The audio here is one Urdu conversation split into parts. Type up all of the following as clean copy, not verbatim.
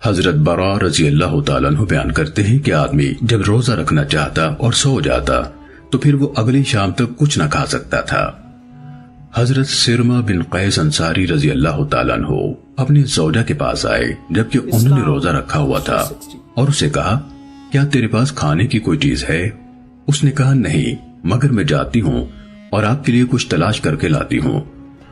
حضرت برا رضی اللہ تعالیٰ عنہ بیان کرتے ہیں کہ آدمی جب روزہ رکھنا چاہتا اور سو جاتا تو پھر وہ اگلی شام تک کچھ نہ کھا سکتا تھا۔ حضرت سرما بن قیس انصاری رضی اللہ تعالیٰ عنہ اپنی زوجہ کے پاس آئے جبکہ انہوں نے روزہ رکھا ہوا تھا اور اسے کہا، کیا تیرے پاس کھانے کی کوئی چیز ہے؟ اس نے کہا، نہیں، مگر میں جاتی ہوں اور آپ کے لیے کچھ تلاش کر کے لاتی ہوں۔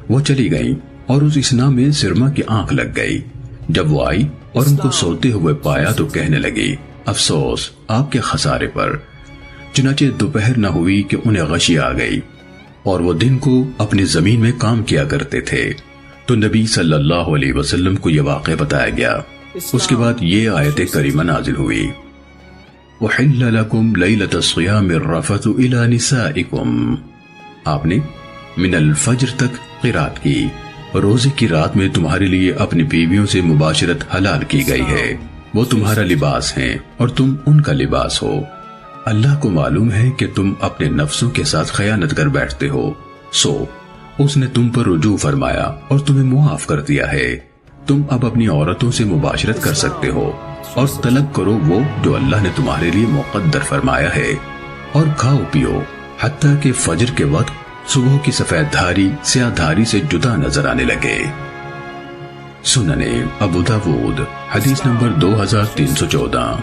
وہ چلی گئیں اور اس اسنا میں سرما کی آنکھ لگ گئی۔ جب وہ آئی اور ان کو سوتے ہوئے پایا تو کہنے لگی، افسوس آپ کے خسارے پر۔ چنانچہ دوپہر نہ ہوئی کہ انہیں غشی آ گئی اور وہ دن کو اپنی زمین میں کام کیا کرتے تھے۔ تو نبی صلی اللہ علیہ وسلم کو یہ واقعہ بتایا گیا۔ اس کے بعد یہ آیت کریمہ نازل ہوئی، وَحِلَّ لَكُمْ لَيْلَةَ الصِّيَامِ الرَّفَثُ إِلَى نِسَائِكُمْ۔ آپ نے من الفجر تک قرات کی، روزے کی رات میں تمہارے لیے اپنی بیویوں سے مباشرت حلال کی گئی ہے، وہ تمہارا لباس ہیں اور تم ان کا لباس ہو۔ اللہ کو معلوم ہے کہ تم اپنے نفسوں کے ساتھ خیانت کر بیٹھتے ہو، سو اس نے تم پر رجوع فرمایا اور تمہیں معاف کر دیا ہے۔ تم اب اپنی عورتوں سے مباشرت کر سکتے ہو اور طلب کرو وہ جو اللہ نے تمہارے لیے مقدر فرمایا ہے، اور کھاؤ پیو حتیٰ کہ فجر کے وقت صبح کی سفید دھاری سیاہ دھاری سے جدا نظر آنے لگے۔ سنن ابو داود حدیث نمبر 2314۔